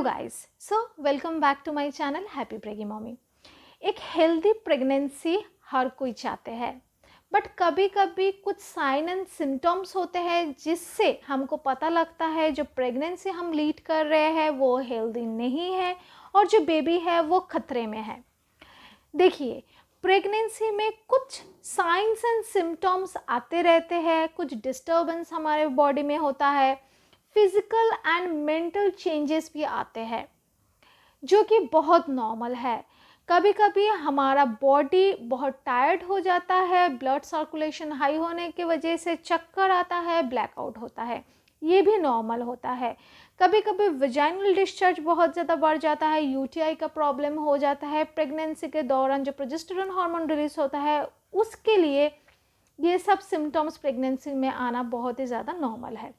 Hello guys, welcome back to my channel happy preggy mommy. एक healthy pregnancy हर कोई चाहते हैं, बट कभी कभी कुछ साइन एंड सिम्टम्स होते हैं जिससे हमको पता लगता है जो प्रेगनेंसी हम लीड कर रहे हैं वो हेल्दी नहीं है और जो बेबी है वो खतरे में है। देखिए, प्रेगनेंसी में कुछ साइंस एंड सिम्टम्स आते रहते हैं, कुछ डिस्टर्बेंस हमारे बॉडी में होता है, फिजिकल एंड मेंटल चेंजेस भी आते हैं जो कि बहुत नॉर्मल है। कभी कभी हमारा बॉडी बहुत टायर्ड हो जाता है, ब्लड सर्कुलेशन हाई होने की वजह से चक्कर आता है, ब्लैकआउट होता है, ये भी नॉर्मल होता है। कभी कभी विजाइनल डिस्चार्ज बहुत ज़्यादा बढ़ जाता है, यूटीआई का प्रॉब्लम हो जाता है। प्रेगनेंसी के दौरान जो प्रोजेस्टेरोन हार्मोन रिलीज होता है उसके लिए ये सब सिम्टम्स प्रेगनेंसी में आना बहुत ही ज़्यादा नॉर्मल है।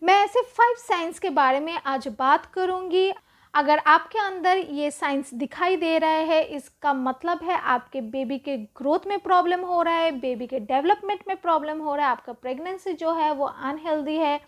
मैं ऐसे 5 साइंस के बारे में आज बात करूंगी। अगर आपके अंदर ये साइंस दिखाई दे रहे हैं, इसका मतलब है आपके बेबी के ग्रोथ में प्रॉब्लम हो रहा है, बेबी के डेवलपमेंट में प्रॉब्लम हो रहा है, आपका प्रेगनेंसी जो है वो अनहेल्दी है।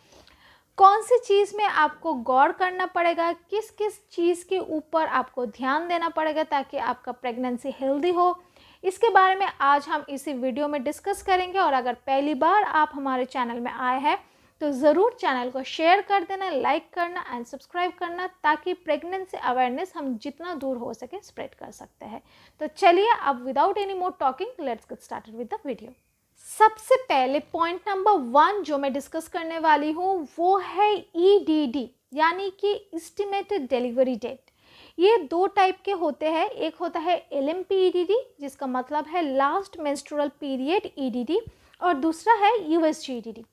कौन सी चीज़ में आपको गौर करना पड़ेगा, किस किस चीज़ के ऊपर आपको ध्यान देना पड़ेगा ताकि आपका प्रेगनेंसी हेल्दी हो, इसके बारे में आज हम इसी वीडियो में डिस्कस करेंगे। और अगर पहली बार आप हमारे चैनल में आए हैं तो ज़रूर चैनल को शेयर कर देना, लाइक करना एंड सब्सक्राइब करना, ताकि प्रेगनेंसी अवेयरनेस हम जितना दूर हो सके स्प्रेड कर सकते हैं। तो चलिए अब without any more talking let's get started with the video. सबसे पहले पॉइंट नंबर 1 जो मैं डिस्कस करने वाली हूँ वो है ईडीडी, यानी कि एस्टिमेटेड डिलीवरी डेट। ये 2 टाइप के होते हैं, एक होता है एलएमपी ईडीडी जिसका मतलब है लास्ट मेंस्ट्रुअल पीरियड ईडीडी, और दूसरा है यूएसजी ईडीडी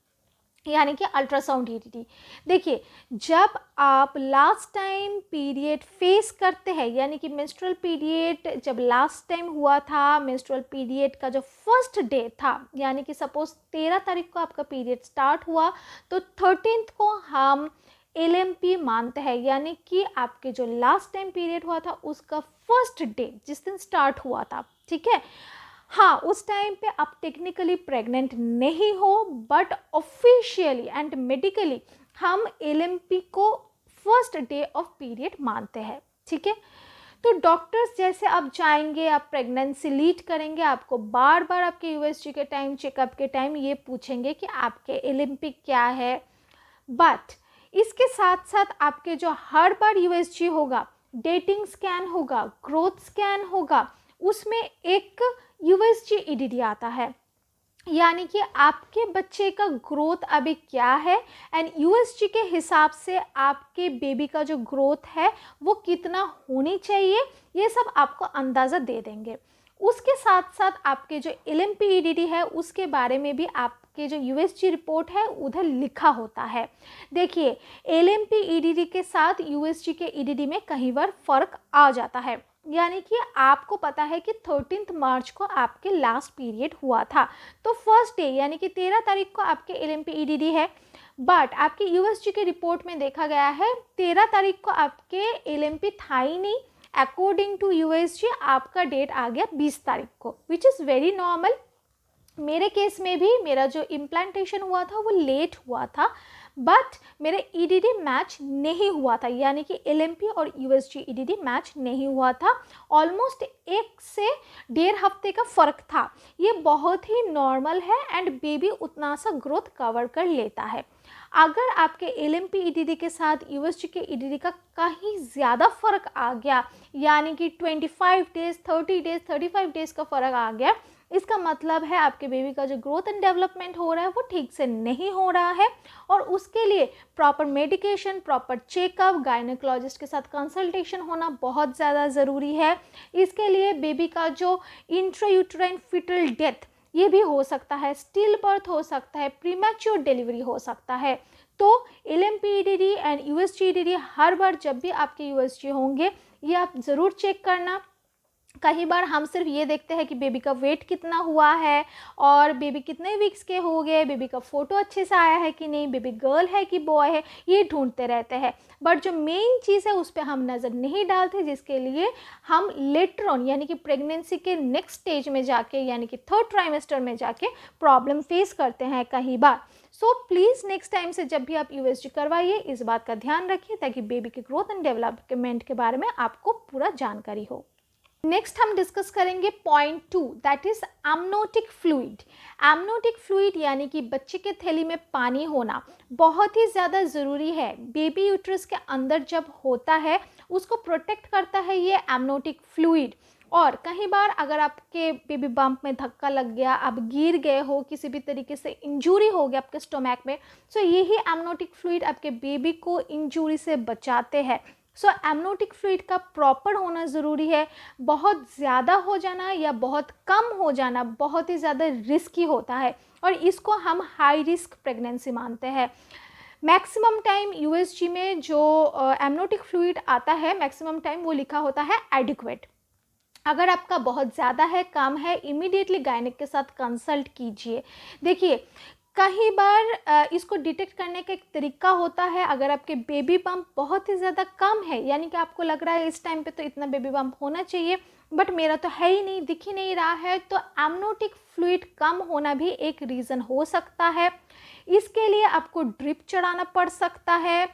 यानी कि अल्ट्रासाउंड ईडीडी। देखिए, जब आप लास्ट टाइम पीरियड फेस करते हैं, यानी कि मेंस्ट्रुअल पीरियड जब लास्ट टाइम हुआ था, मेंस्ट्रुअल पीरियड का जो फर्स्ट डे था, यानी कि सपोज 13 तारीख को आपका पीरियड स्टार्ट हुआ तो 13th को हम एलएमपी मानते हैं, यानी कि आपके जो लास्ट टाइम पीरियड हुआ था उसका फर्स्ट डे जिस दिन स्टार्ट हुआ था। ठीक है, हाँ, उस टाइम पे आप टेक्निकली प्रेग्नेंट नहीं हो, बट ऑफिशियली एंड मेडिकली हम एलएमपी को फर्स्ट डे ऑफ पीरियड मानते हैं। ठीक है, तो डॉक्टर्स जैसे आप जाएंगे, आप प्रेगनेंसी लीड करेंगे, आपको बार बार आपके यूएसजी के टाइम, चेकअप के टाइम ये पूछेंगे कि आपके एलएमपी क्या है। बट इसके साथ साथ आपके जो हर बार यूएसजी होगा, डेटिंग स्कैन होगा, ग्रोथ स्कैन होगा, उसमें एक यूएसजी ईडीडी आता है, यानी कि आपके बच्चे का ग्रोथ अभी क्या है एंड यूएसजी के हिसाब से आपके बेबी का जो ग्रोथ है वो कितना होनी चाहिए, ये सब आपको अंदाज़ा दे देंगे। उसके साथ साथ आपके जो एलएमपी ईडीडी है उसके बारे में भी आपके जो यूएसजी रिपोर्ट है उधर लिखा होता है। देखिए, एलएमपी ईडीडी के साथ यूएसजी के ईडीडी में कई बार फ़र्क आ जाता है, यानी कि आपको पता है कि 13 मार्च को आपके लास्ट पीरियड हुआ था, तो फर्स्ट डे यानी कि 13 तारीख को आपके एलएमपी ईडीडी है, बट आपके यूएसजी के रिपोर्ट में देखा गया है 13 तारीख को आपके एलएमपी था ही नहीं। अकॉर्डिंग टू यूएसजी आपका डेट आ गया 20 तारीख को, विच इज़ वेरी नॉर्मल। मेरे केस में भी मेरा जो इम्प्लांटेशन हुआ था वो लेट हुआ था, बट मेरे ईडीडी मैच नहीं हुआ था, यानी कि एलएमपी और यूएसजी ईडीडी मैच नहीं हुआ था। ऑलमोस्ट 1 से 1.5 हफ्ते का फ़र्क था। ये बहुत ही नॉर्मल है एंड बेबी उतना सा ग्रोथ कवर कर लेता है। अगर आपके एलएमपी ईडीडी के साथ यूएसजी के ईडीडी का कहीं ज़्यादा फ़र्क आ गया, यानी कि 25 डेज़, 30 डेज़, 35 डेज़ का फ़र्क आ गया, इसका मतलब है आपके बेबी का जो ग्रोथ एंड डेवलपमेंट हो रहा है वो ठीक से नहीं हो रहा है, और उसके लिए proper medication, proper checkup, gynaecologist के साथ कंसल्टेशन होना बहुत ज़्यादा ज़रूरी है। इसके लिए बेबी का जो इंट्रायूटेराइन फीटल डेथ ये भी हो सकता है, स्टिल बर्थ हो सकता है, प्रीमैच्योर डिलीवरी हो सकता है। तो LMP EDD and USG EDD हर बार जब भी आपके यूएसजी होंगे ये आप ज़रूर चेक करना। कई बार हम सिर्फ ये देखते हैं कि बेबी का वेट कितना हुआ है और बेबी कितने वीक्स के हो गए, बेबी का फ़ोटो अच्छे से आया है कि नहीं, बेबी गर्ल है कि बॉय है, ये ढूंढते रहते हैं। बट जो मेन चीज़ है उस पर हम नज़र नहीं डालते, जिसके लिए हम लेटर ऑन यानी कि प्रेगनेंसी के नेक्स्ट स्टेज में जाके यानी कि थर्ड ट्राइमेस्टर में जाके प्रॉब्लम फेस करते हैं कई बार। सो प्लीज़ नेक्स्ट टाइम से जब भी आप यूएसजी करवाइए इस बात का ध्यान रखिए ताकि बेबी के ग्रोथ एंड डेवलपमेंट के बारे में आपको पूरा जानकारी हो। नेक्स्ट हम डिस्कस करेंगे point 2, that is amniotic fluid. Amniotic fluid यानी कि बच्चे के थैली में पानी होना बहुत ही ज़्यादा ज़रूरी है। बेबी यूट्रस के अंदर जब होता है उसको प्रोटेक्ट करता है ये एमनोटिक फ्लूइड। और कई बार अगर आपके बेबी बम्प में धक्का लग गया, आप गिर गए हो, किसी भी तरीके से इंजरी हो गया आपके स्टोमैक में, सो यही एमनोटिक फ्लूइड आपके बेबी को इंजरी से बचाते हैं। सो एमनोटिक फ्लूइड का प्रॉपर होना ज़रूरी है। बहुत ज़्यादा हो जाना या बहुत कम हो जाना बहुत ही ज़्यादा रिस्की होता है और इसको हम हाई रिस्क प्रेगनेंसी मानते हैं। मैक्सिमम टाइम यूएसजी में जो एमनोटिक फ्लूइड आता है मैक्सिमम टाइम वो लिखा होता है एडिक्वेट। अगर आपका बहुत ज़्यादा है, कम है, इमीडिएटली गायनिक के साथ कंसल्ट कीजिए। देखिए कई बार इसको डिटेक्ट करने का एक तरीका होता है। अगर आपके बेबी बम्प बहुत ही ज़्यादा कम है यानी कि आपको लग रहा है इस टाइम पे तो इतना बेबी बम्प होना चाहिए बट मेरा तो है ही नहीं, दिख ही नहीं रहा है, तो एमनोटिक फ्लूइड कम होना भी एक रीज़न हो सकता है। इसके लिए आपको ड्रिप चढ़ाना पड़ सकता है,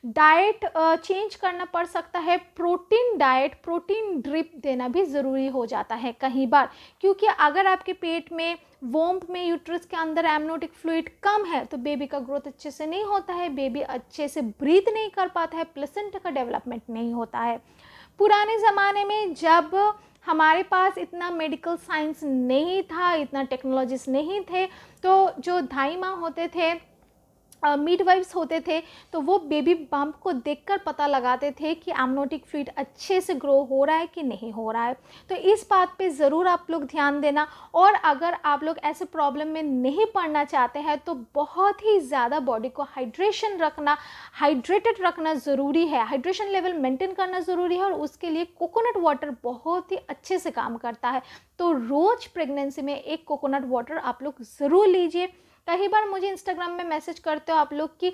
डाइट चेंज करना पड़ सकता है, प्रोटीन डाइट, प्रोटीन ड्रिप देना भी ज़रूरी हो जाता है कई बार। क्योंकि अगर आपके पेट में वोम्ब में यूट्रस के अंदर एमनोटिक फ्लूइड कम है तो बेबी का ग्रोथ अच्छे से नहीं होता है, बेबी अच्छे से ब्रीथ नहीं कर पाता है, प्लेसेंटा का डेवलपमेंट नहीं होता है। पुराने ज़माने में जब हमारे पास इतना मेडिकल साइंस नहीं था, इतना टेक्नोलॉजीज नहीं थे, तो जो दाई माँ होते थे, मिडवाइफ्स होते थे, तो वो बेबी बम्प को देखकर पता लगाते थे कि एमनोटिक फ्लूइड अच्छे से ग्रो हो रहा है कि नहीं हो रहा है। तो इस बात पे ज़रूर आप लोग ध्यान देना। और अगर आप लोग ऐसे प्रॉब्लम में नहीं पड़ना चाहते हैं तो बहुत ही ज़्यादा बॉडी को हाइड्रेशन रखना, हाइड्रेटेड रखना ज़रूरी है, हाइड्रेशन लेवल मेंटेन करना ज़रूरी है और उसके लिए कोकोनट वाटर बहुत ही अच्छे से काम करता है। तो रोज़ प्रेगनेंसी में एक कोकोनट वाटर आप लोग ज़रूर लीजिए। कई बार मुझे इंस्टाग्राम में मैसेज करते हो आप लोग कि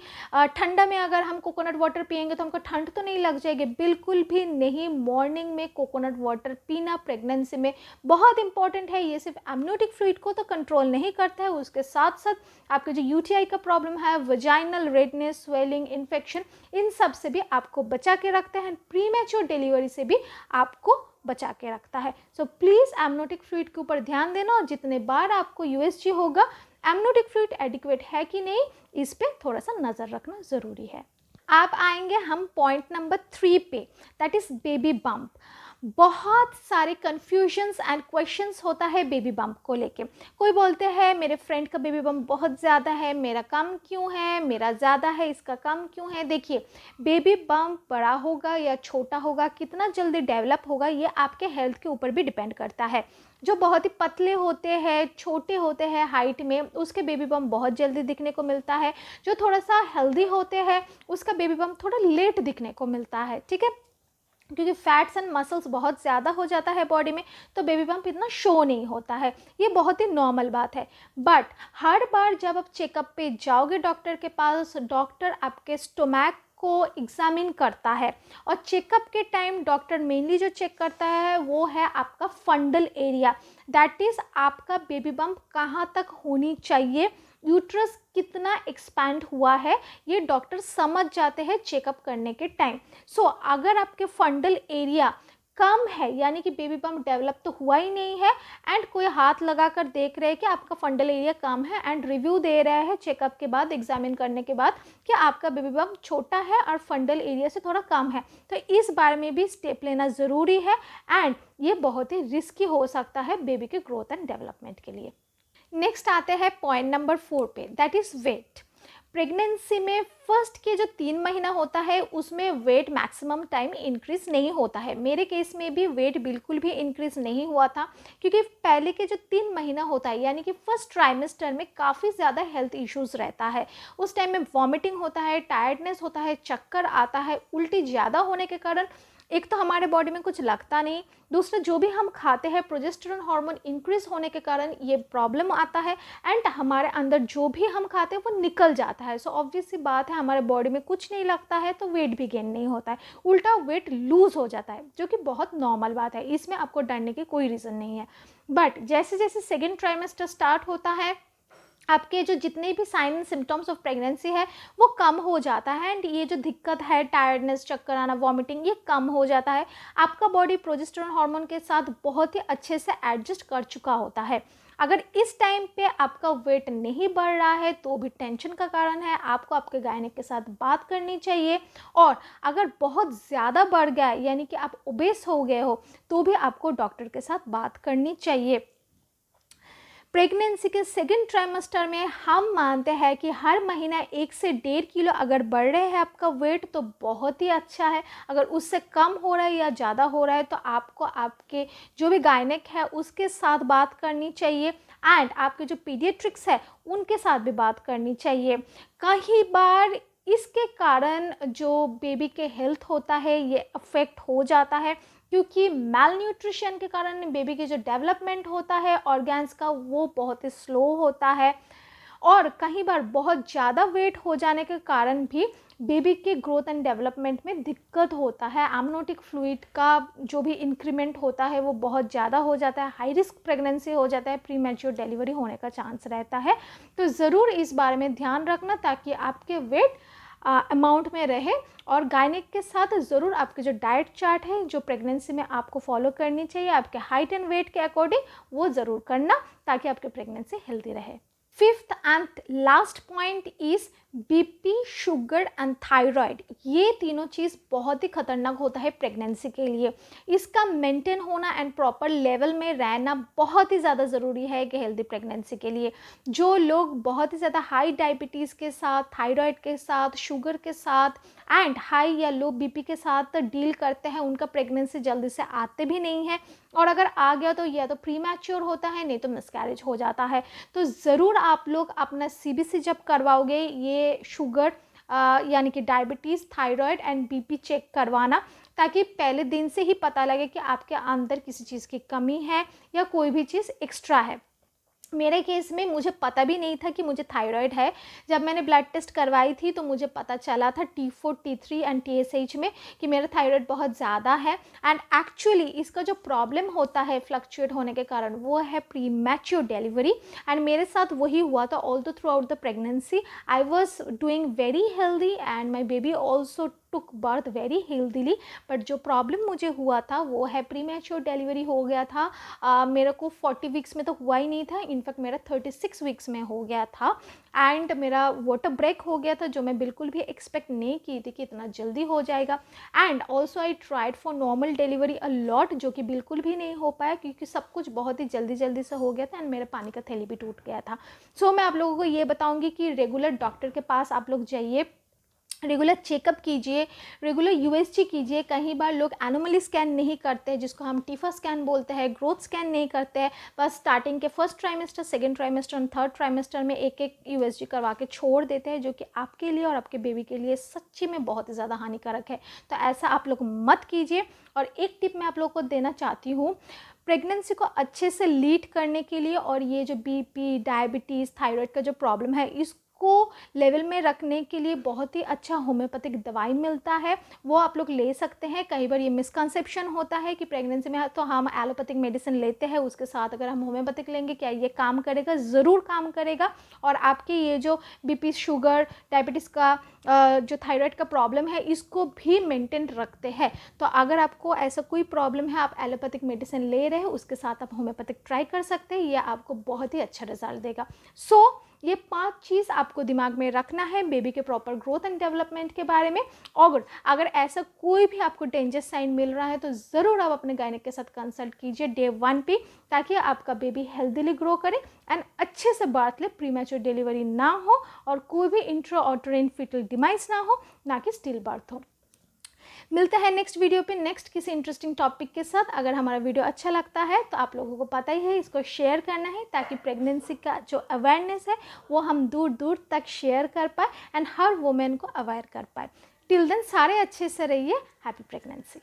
ठंडा में अगर हम कोकोनट वाटर पियेंगे तो हमको ठंड तो नहीं लग जाएगी। बिल्कुल भी नहीं, मॉर्निंग में कोकोनट वाटर पीना प्रेगनेंसी में बहुत इंपॉर्टेंट है। ये सिर्फ एमनोटिक फ्लूइड को तो कंट्रोल नहीं करता है, उसके साथ साथ आपके जो यूटीआई का प्रॉब्लम है, वजाइनल रेडनेस, स्वेलिंग, इन्फेक्शन, इन सब से भी आपको बचा के रखता है। प्रीमैच्योर डिलीवरी से भी आपको बचा के रखता है। सो प्लीज़ एमनोटिक फ्लूइड के ऊपर ध्यान देना और जितने बार आपको यूएसजी होगा एमनोटिक फ्लूइड एडिक्वेट है कि नहीं इस पे थोड़ा सा नज़र रखना ज़रूरी है। आप आएंगे हम पॉइंट नंबर 3 पे, दैट इज़ बेबी बम्प। बहुत सारे कन्फ्यूजन्स एंड क्वेश्चंस होता है बेबी बम्प को लेके। कोई बोलते हैं मेरे फ्रेंड का बेबी बम्प बहुत ज़्यादा है, मेरा कम क्यों है, मेरा ज़्यादा है इसका कम क्यों है। देखिए बेबी बम्प बड़ा होगा या छोटा होगा, कितना जल्दी डेवलप होगा, ये आपके हेल्थ के ऊपर भी डिपेंड करता है। जो बहुत ही पतले होते हैं, छोटे होते हैं हाइट में, उसके बेबी बम्प बहुत जल्दी दिखने को मिलता है। जो थोड़ा सा हेल्दी होते हैं उसका बेबी बम्प थोड़ा लेट दिखने को मिलता है, ठीक है, क्योंकि फैट्स एंड मसल्स बहुत ज़्यादा हो जाता है बॉडी में तो बेबी बम्प इतना शो नहीं होता है। ये बहुत ही नॉर्मल बात है। बट हर बार जब आप चेकअप पे जाओगे डॉक्टर के पास, डॉक्टर आपके स्टोमैक को एग्जामिन करता है और चेकअप के टाइम डॉक्टर मेनली जो चेक करता है वो है आपका फंडल एरिया, दैट इज़ आपका बेबी बम्प कहाँ तक होनी चाहिए, यूट्रस कितना एक्सपैंड हुआ है, ये डॉक्टर समझ जाते हैं चेकअप करने के टाइम। सो अगर आपके फंडल एरिया कम है यानी कि बेबी बम्प डेवलप तो हुआ ही नहीं है एंड कोई हाथ लगा कर देख रहे हैं कि आपका फंडल एरिया कम है एंड रिव्यू दे रहा है चेकअप के बाद, एग्जामिन करने के बाद कि आपका बेबी बम्प छोटा है और फंडल एरिया से थोड़ा कम है, तो इस बारे में भी स्टेप लेना ज़रूरी है एंड ये बहुत ही रिस्की हो सकता है बेबी के ग्रोथ एंड डेवलपमेंट के लिए। नेक्स्ट आते हैं पॉइंट नंबर 4 पे, दैट इज़ वेट। प्रेगनेंसी में फर्स्ट के जो 3 महीना होता है उसमें वेट मैक्सिमम टाइम इंक्रीज़ नहीं होता है। मेरे केस में भी वेट बिल्कुल भी इंक्रीज़ नहीं हुआ था क्योंकि पहले के जो 3 महीना होता है यानी कि फर्स्ट ट्राइमेस्टर में काफ़ी ज़्यादा हेल्थ इश्यूज़ रहता है। उस टाइम में वॉमिटिंग होता है, टायर्डनेस होता है, चक्कर आता है, उल्टी ज़्यादा होने के कारण एक तो हमारे बॉडी में कुछ लगता नहीं, दूसरा जो भी हम खाते हैं प्रोजेस्टेरोन हार्मोन इंक्रीज होने के कारण ये प्रॉब्लम आता है, एंड हमारे अंदर जो भी हम खाते हैं वो निकल जाता है। सो ऑब्वियस सी बात है, हमारे बॉडी में कुछ नहीं लगता है तो वेट भी गेन नहीं होता है, उल्टा वेट लूज हो जाता है, जो कि बहुत नॉर्मल बात है, इसमें आपको डरने की कोई रीज़न नहीं है। बट जैसे जैसे सेकेंड ट्राइमेस्टर स्टार्ट होता है, आपके जो जितने भी sign and symptoms of pregnancy है वो कम हो जाता है, एंड ये जो दिक्कत है टायर्डनेस, चक्कर आना, वॉमिटिंग, ये कम हो जाता है। आपका बॉडी प्रोजेस्टेरोन हार्मोन के साथ बहुत ही अच्छे से एडजस्ट कर चुका होता है। अगर इस टाइम पे आपका वेट नहीं बढ़ रहा है तो भी टेंशन का कारण है, आपको आपके गायनिक के साथ बात करनी चाहिए। और अगर बहुत ज़्यादा बढ़ गया है, यानी कि आप ओबेस हो गए हो, तो भी आपको डॉक्टर के साथ बात करनी चाहिए। प्रेगनेंसी के सेकेंड ट्राइमेस्टर में हम मानते हैं कि हर महीना 1 से 1.5 किलो अगर बढ़ रहे हैं आपका वेट तो बहुत ही अच्छा है। अगर उससे कम हो रहा है या ज़्यादा हो रहा है तो आपको आपके जो भी गायनेक है उसके साथ बात करनी चाहिए, एंड आपके जो पीडियाट्रिक्स है उनके साथ भी बात करनी चाहिए। कई बार इसके कारण जो बेबी के हेल्थ होता है ये अफेक्ट हो जाता है, क्योंकि मैल न्यूट्रिशन के कारण बेबी के जो डेवलपमेंट होता है ऑर्गन्स का वो बहुत ही स्लो होता है, और कई बार बहुत ज़्यादा वेट हो जाने के कारण भी बेबी के ग्रोथ एंड डेवलपमेंट में दिक्कत होता है। एमनियोटिक फ्लूइड का जो भी इंक्रीमेंट होता है वो बहुत ज़्यादा हो जाता है, हाई रिस्क प्रेगनेंसी हो जाता है, प्री मैच्योर डिलीवरी होने का चांस रहता है। तो ज़रूर इस बारे में ध्यान रखना ताकि आपके वेट अमाउंट में रहे, और गायनिक के साथ ज़रूर आपके जो डाइट चार्ट है जो प्रेगनेंसी में आपको फॉलो करनी चाहिए आपके हाइट एंड वेट के अकॉर्डिंग, वो ज़रूर करना ताकि आपकी प्रेगनेंसी हेल्दी रहे। Fifth and last point is BP, sugar and thyroid. ये तीनों चीज़ बहुत ही खतरनाक होता है प्रेगनेंसी के लिए। इसका मेंटेन होना एंड प्रॉपर लेवल में रहना बहुत ही ज़्यादा ज़रूरी है कि हेल्दी प्रेगनेंसी के लिए। जो लोग बहुत ही ज़्यादा हाई डायबिटीज़ के साथ, थायराइड के साथ, शुगर के साथ एंड हाई या लो बीपी के साथ डील करते हैं, उनका प्रेगनेंसी जल्दी से आते भी नहीं है, और अगर आ गया तो या तो प्री मैच्योर होता है, नहीं तो मिसकैरेज हो जाता है। तो ज़रूर आप लोग अपना CBC जब करवाओगे ये शुगर यानी कि diabetes, thyroid and BP check करवाना, ताकि पहले दिन से ही पता लगे कि आपके अंदर किसी चीज़ की कमी है या कोई भी चीज़ एक्स्ट्रा है। मेरे केस में मुझे पता भी नहीं था कि मुझे थायराइड है। जब मैंने ब्लड टेस्ट करवाई थी तो मुझे पता चला था T4, T3 एंड TSH में कि मेरा थायराइड बहुत ज़्यादा है, एंड एक्चुअली इसका जो प्रॉब्लम होता है फ्लक्चुएट होने के कारण वो है प्री मैच्योर डिलीवरी, एंड मेरे साथ वही हुआ था। All through out the pregnancy I was doing very healthy and my baby also took birth very healthily, but जो प्रॉब्लम मुझे हुआ था वो है प्री मैच्योर डिलीवरी हो गया था। मेरे को 40 वीक्स में तो हुआ ही नहीं था, इनफैक्ट मेरा 36 वीक्स में हो गया था, एंड मेरा वाटर ब्रेक हो गया था जो मैं बिल्कुल भी एक्सपेक्ट नहीं की थी कि इतना जल्दी हो जाएगा। And also I tried for normal delivery a lot, जो कि बिल्कुल भी नहीं हो पाया क्योंकि सब कुछ बहुत ही जल्दी से हो गया था, एंड मेरे पानी का थैली भी टूट गया था। सो मैं आप लोगों को ये बताऊँगी कि रेगुलर डॉक्टर के पास आप लोग जाइए, रेगुलर चेकअप कीजिए, रेगुलर USG कीजिए। कई बार लोग एनोमली स्कैन नहीं करते हैं जिसको हम टीफा स्कैन बोलते हैं, ग्रोथ स्कैन नहीं करते हैं, बस स्टार्टिंग के फर्स्ट ट्राइमेस्टर, सेकेंड ट्राइमेस्टर और थर्ड ट्राइमेस्टर में एक USG करवा के छोड़ देते हैं, जो कि आपके लिए और आपके बेबी के लिए सच्ची में बहुत ही ज़्यादा हानिकारक है। तो ऐसा आप लोग मत कीजिए। और एक टिप मैं आप लोगों को देना चाहती हूँ, प्रेगनेंसी को अच्छे से लीड करने के लिए और ये जो BP, डायबिटीज़, थायराइड का जो प्रॉब्लम है इसको लेवल में रखने के लिए बहुत ही अच्छा होम्योपैथिक दवाई मिलता है, वो आप लोग ले सकते हैं। कई बार ये मिसकंसेप्शन होता है कि प्रेगनेंसी में तो हम एलोपैथिक मेडिसिन लेते हैं, उसके साथ अगर हम होम्योपैथिक लेंगे क्या ये काम करेगा? ज़रूर काम करेगा, और आपके ये जो BP, शुगर, डायबिटीज़ का जो थायराइड का प्रॉब्लम है इसको भी मेंटेन रखते हैं। तो अगर आपको ऐसा कोई प्रॉब्लम है, आप एलोपैथिक मेडिसिन ले रहे हैं, उसके साथ आप होम्योपैथिक ट्राई कर सकते हैं, यह आपको बहुत ही अच्छा रिजल्ट देगा। सो ये 5 चीज़ आपको दिमाग में रखना है बेबी के प्रॉपर ग्रोथ एंड डेवलपमेंट के बारे में। और अगर ऐसा कोई भी आपको डेंजर साइन मिल रहा है तो ज़रूर आप अपने गायनिक के साथ कंसल्ट कीजिए डे 1 पे, ताकि आपका बेबी हेल्दीली ग्रो करे एंड अच्छे से बर्थ ले, प्रीमैच्योर डिलीवरी ना हो और कोई भी इंट्रा ऑटोरेन फीटल डिमाइस ना हो, ना कि स्टिल बर्थ हो। मिलते हैं नेक्स्ट वीडियो पे नेक्स्ट किसी इंटरेस्टिंग टॉपिक के साथ। अगर हमारा वीडियो अच्छा लगता है तो आप लोगों को पता ही है इसको शेयर करना है, ताकि प्रेगनेंसी का जो अवेयरनेस है वो हम दूर दूर तक शेयर कर पाए एंड हर वुमेन को अवेयर कर पाए। टिल देन सारे अच्छे से रहिए। Happy pregnancy.